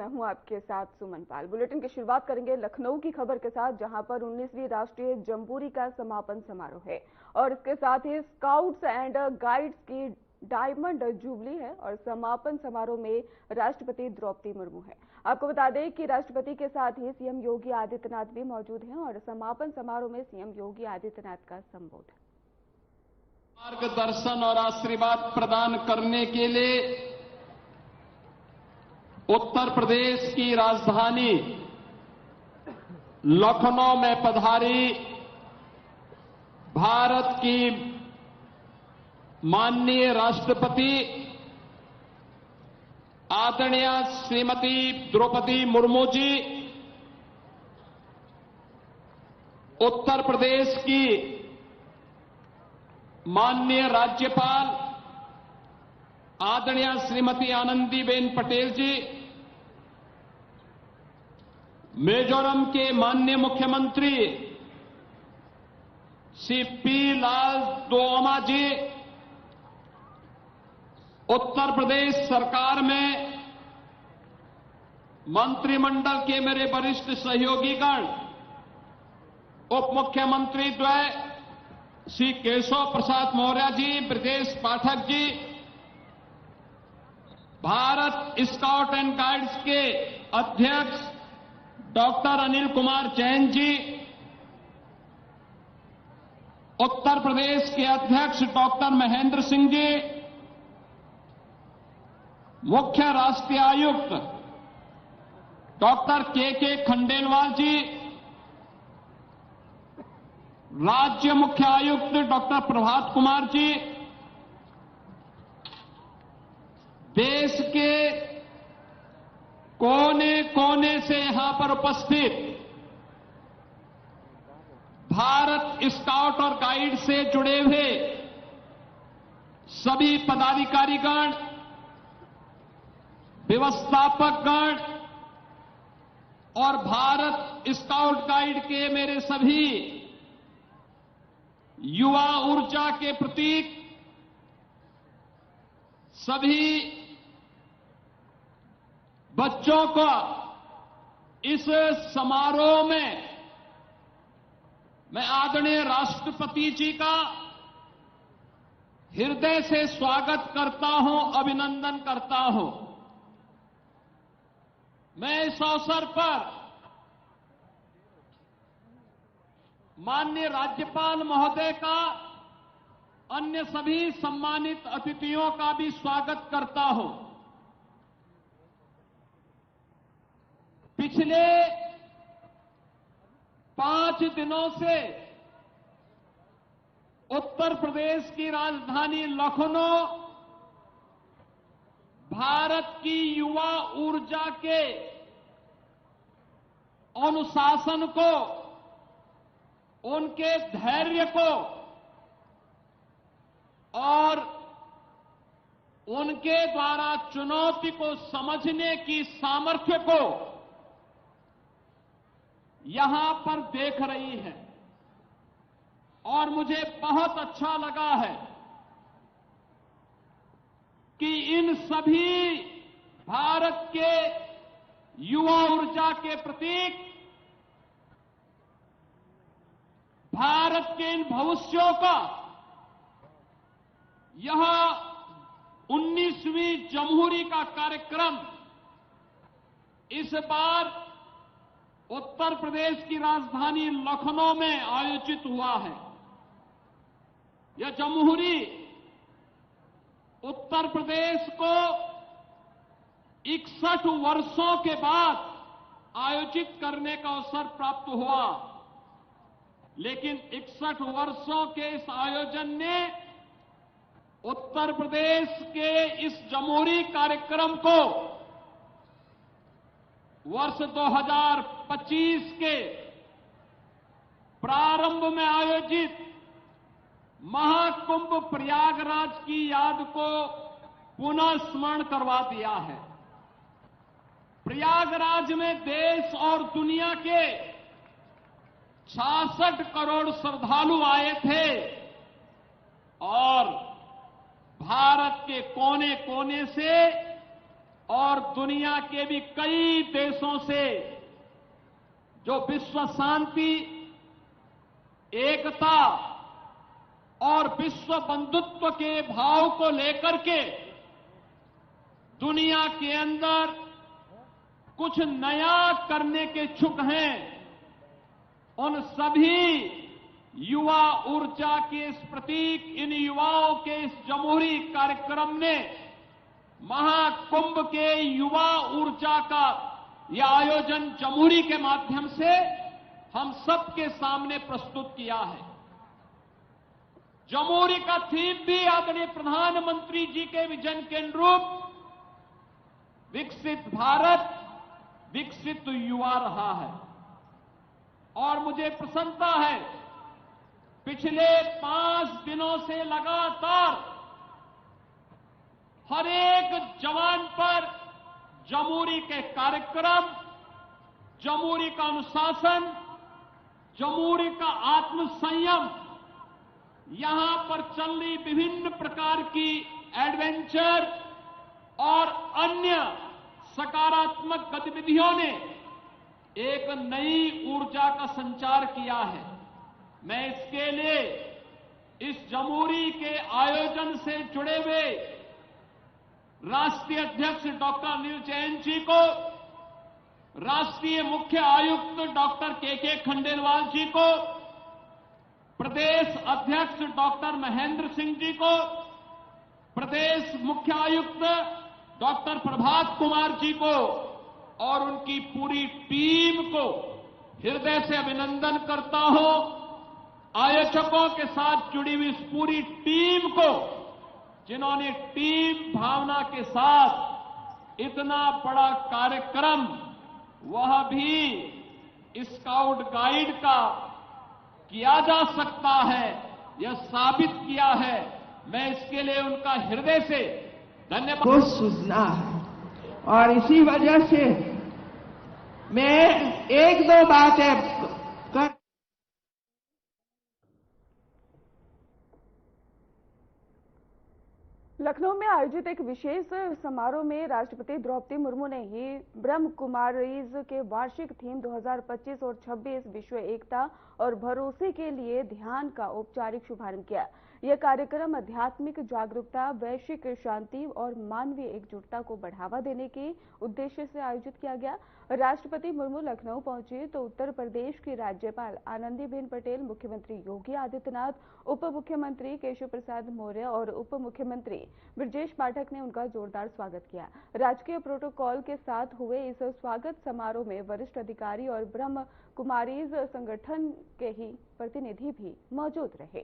मैं हूं आपके साथ सुमन पाल। बुलेटिन की शुरुआत करेंगे लखनऊ की खबर के साथ, जहां पर 19वीं राष्ट्रीय जम्बूरी का समापन समारोह है और इसके साथ ही स्काउट्स एंड गाइड्स की डायमंड जुबली है और समापन समारोह में राष्ट्रपति द्रौपदी मुर्मू है। आपको बता दें कि राष्ट्रपति के साथ ही सीएम योगी आदित्यनाथ भी मौजूद हैं और समापन समारोह में सीएम योगी आदित्यनाथ का संबोधन। मार्गदर्शन और आशीर्वाद प्रदान करने के लिए उत्तर प्रदेश की राजधानी लखनऊ में पधारी भारत की माननीय राष्ट्रपति आदरणीय श्रीमती द्रौपदी मुर्मू जी, उत्तर प्रदेश की माननीय राज्यपाल आदरणीय श्रीमती आनंदीबेन पटेल जी, मिजोरम के माननीय मुख्यमंत्री श्री पी लालदोमा जी, उत्तर प्रदेश सरकार में मंत्रिमंडल के मेरे वरिष्ठ सहयोगीगण, उप मुख्यमंत्री द्वय Shri Keshav Prasad Maurya ji, Brajesh Pathak ji, Bharat scout and guides के अध्यक्ष डॉक्टर अनिल कुमार जैन जी, उत्तर प्रदेश के अध्यक्ष डॉक्टर महेंद्र सिंह जी, मुख्य राष्ट्रीय आयुक्त डॉक्टर के खंडेलवाल जी, राज्य मुख्य आयुक्त डॉक्टर प्रभात कुमार जी, देश के कोने कोने से यहां पर उपस्थित भारत स्काउट और गाइड से जुड़े हुए सभी पदाधिकारीगण, व्यवस्थापकगण और भारत स्काउट गाइड के मेरे सभी युवा ऊर्जा के प्रतीक, सभी बच्चों को इस समारोह में मैं आदरणीय राष्ट्रपति जी का हृदय से स्वागत करता हूं, अभिनंदन करता हूं। मैं इस अवसर पर माननीय राज्यपाल महोदय का, अन्य सभी सम्मानित अतिथियों का भी स्वागत करता हूं। पिछले 5 दिनों से उत्तर प्रदेश की राजधानी लखनऊ भारत की युवा ऊर्जा के अनुशासन को, उनके धैर्य को और उनके द्वारा चुनौती को समझने की सामर्थ्य को यहां पर देख रही है और मुझे बहुत अच्छा लगा है कि इन सभी भारत के युवा ऊर्जा के प्रतीक, भारत के इन भविष्यों का यह 19वीं जमहूरी का कार्यक्रम इस बार उत्तर प्रदेश की राजधानी लखनऊ में आयोजित हुआ है। यह जमहूरी उत्तर प्रदेश को 61 वर्षों के बाद आयोजित करने का अवसर प्राप्त हुआ, लेकिन 61 वर्षों के इस आयोजन ने उत्तर प्रदेश के इस जमहूरी कार्यक्रम को वर्ष 2025 के प्रारंभ में आयोजित महाकुंभ प्रयागराज की याद को पुनः स्मरण करवा दिया है। प्रयागराज में देश और दुनिया के 66 करोड़ श्रद्धालु आए थे और भारत के कोने कोने से और दुनिया के भी कई देशों से जो विश्व शांति, एकता और विश्व बंधुत्व के भाव को लेकर के दुनिया के अंदर कुछ नया करने के इच्छुक हैं, उन सभी युवा ऊर्जा के इस प्रतीक, इन युवाओं के इस जमहूरी कार्यक्रम ने महाकुंभ के युवा ऊर्जा का यह आयोजन जमहूरी के माध्यम से हम सबके सामने प्रस्तुत किया है। जमहूरी का थीम भी आदरणीय प्रधानमंत्री जी के विजन के अनुरूप विकसित भारत, विकसित युवा रहा है। और मुझे प्रसन्नता है, पिछले 5 दिनों से लगातार हर एक जवान पर जमहूरी के कार्यक्रम, जमहूरी का अनुशासन, जमहूरी का आत्मसंयम, यहां पर चल रही विभिन्न प्रकार की एडवेंचर और अन्य सकारात्मक गतिविधियों ने एक नई ऊर्जा का संचार किया है। मैं इसके लिए इस जमहूरी के आयोजन से जुड़े हुए राष्ट्रीय अध्यक्ष डॉक्टर अनिल जैन जी को, राष्ट्रीय मुख्य आयुक्त डॉक्टर के खंडेलवाल जी को, प्रदेश अध्यक्ष डॉक्टर महेंद्र सिंह जी को, प्रदेश मुख्य आयुक्त डॉक्टर प्रभात कुमार जी को और उनकी पूरी टीम को हृदय से अभिनंदन करता हूं। आयोजकों के साथ जुड़ी हुई इस पूरी टीम को, जिन्होंने टीम भावना के साथ इतना बड़ा कार्यक्रम, वह भी स्काउट गाइड का किया जा सकता है, यह साबित किया है। मैं इसके लिए उनका हृदय से धन्यवाद। को सूचना है और इसी वजह से मैं एक दो बातें कर लखनऊ में आयोजित एक विशेष समारोह में राष्ट्रपति द्रौपदी मुर्मू ने ही ब्रह्म कुमारीज के वार्षिक थीम 2025 और 26 विश्व एकता और भरोसे के लिए ध्यान का औपचारिक शुभारंभ किया। यह कार्यक्रम आध्यात्मिक जागरूकता, वैश्विक शांति और मानवीय एकजुटता को बढ़ावा देने के उद्देश्य से आयोजित किया गया। राष्ट्रपति मुर्मू लखनऊ पहुंचे तो उत्तर प्रदेश की राज्यपाल आनंदीबेन पटेल, मुख्यमंत्री योगी आदित्यनाथ, उप मुख्यमंत्री केशव प्रसाद मौर्य और उप मुख्यमंत्री ब्रजेश पाठक ने उनका जोरदार स्वागत किया। राजकीय प्रोटोकॉल के साथ हुए इस स्वागत समारोह में वरिष्ठ अधिकारी और ब्रह्म कुमारीज संगठन के ही प्रतिनिधि भी मौजूद रहे।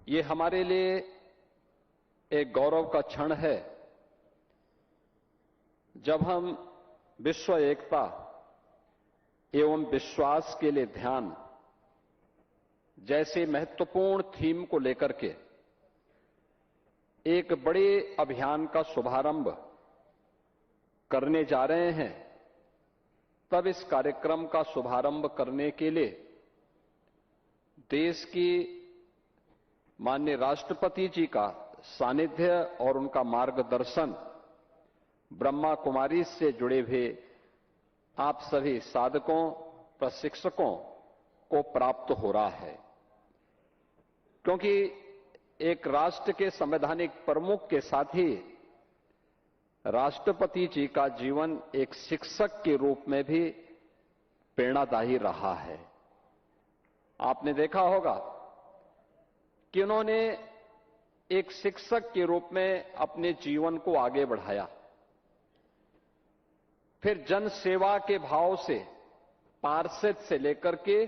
ये हमारे लिए एक गौरव का क्षण है जब हम विश्व एकता एवं विश्वास के लिए ध्यान जैसे महत्वपूर्ण थीम को लेकर के एक बड़े अभियान का शुभारंभ करने जा रहे हैं। तब इस कार्यक्रम का शुभारंभ करने के लिए देश की माननीय राष्ट्रपति जी का सानिध्य और उनका मार्गदर्शन ब्रह्मा कुमारी से जुड़े हुए आप सभी साधकों, प्रशिक्षकों को प्राप्त हो रहा है, क्योंकि एक राष्ट्र के संवैधानिक प्रमुख के साथ ही राष्ट्रपति जी का जीवन एक शिक्षक के रूप में भी प्रेरणादायी रहा है। आपने देखा होगा कि उन्होंने एक शिक्षक के रूप में अपने जीवन को आगे बढ़ाया, फिर जन सेवा के भाव से पार्षद से लेकर के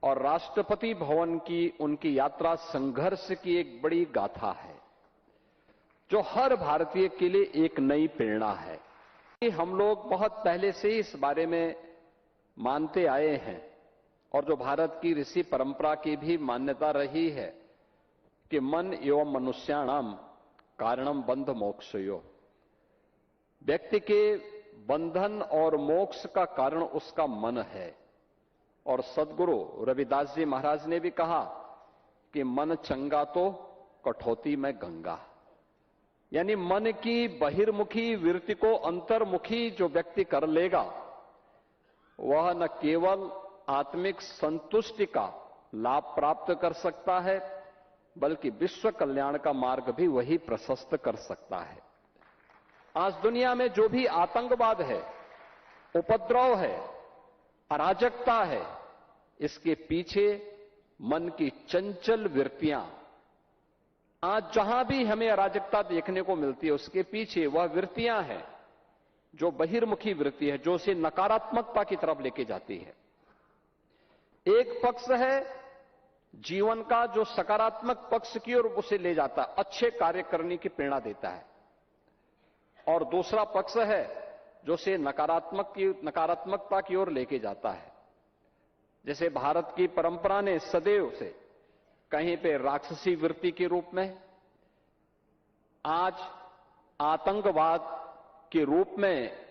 और राष्ट्रपति भवन की उनकी यात्रा संघर्ष की एक बड़ी गाथा है, जो हर भारतीय के लिए एक नई प्रेरणा है। हम लोग बहुत पहले से ही इस बारे में मानते आए हैं और जो भारत की ऋषि परंपरा की भी मान्यता रही है कि मन एवं मनुष्याणाम कारणम बंध मोक्षयो, व्यक्ति के बंधन और मोक्ष का कारण उसका मन है। और सदगुरु रविदास जी महाराज ने भी कहा कि मन चंगा तो कठौती में गंगा। यानी मन की बहिर्मुखी वृत्ति को अंतर्मुखी जो व्यक्ति कर लेगा, वह न केवल आत्मिक संतुष्टि का लाभ प्राप्त कर सकता है, बल्कि विश्व कल्याण का मार्ग भी वही प्रशस्त कर सकता है। आज दुनिया में जो भी आतंकवाद है, उपद्रव है, अराजकता है, इसके पीछे मन की चंचल वृत्तियां, आज जहां भी हमें अराजकता देखने को मिलती है, उसके पीछे वह वृत्तियां हैं जो बहिर्मुखी वृत्ति है, जो उसे नकारात्मकता की तरफ लेके जाती है। एक पक्ष है जीवन का जो सकारात्मक पक्ष की ओर उसे ले जाता है, अच्छे कार्य करने की प्रेरणा देता है, और दूसरा पक्ष है जो उसे नकारात्मकता की ओर लेके जाता है। जैसे भारत की परंपरा ने सदैव से कहीं पे राक्षसी वृत्ति के रूप में, आज आतंकवाद के रूप में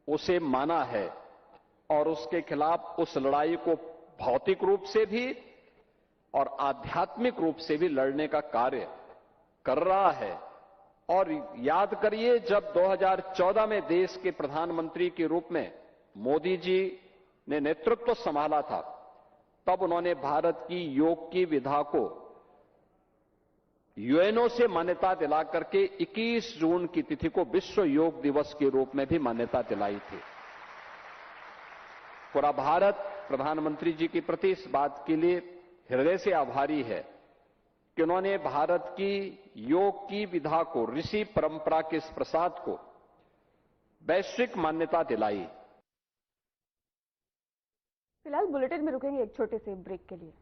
उसे माना है, और उसके खिलाफ उस लड़ाई को भौतिक रूप से भी और आध्यात्मिक रूप से भी लड़ने का कार्य कर रहा है। और याद करिए, जब 2014 में देश के प्रधानमंत्री के रूप में मोदी जी ने नेतृत्व संभाला था, तब उन्होंने भारत की योग की विधा को यूएनओ से मान्यता दिला करके 21 जून की तिथि को विश्व योग दिवस के रूप में भी मान्यता दिलाई थी। पूरा भारत प्रधानमंत्री जी के प्रति इस बात के लिए हृदय से आभारी है कि उन्होंने भारत की योग की विधा को, ऋषि परंपरा के इस प्रसाद को वैश्विक मान्यता दिलाई। फिलहाल बुलेटिन में रुकेंगे एक छोटे से ब्रेक के लिए।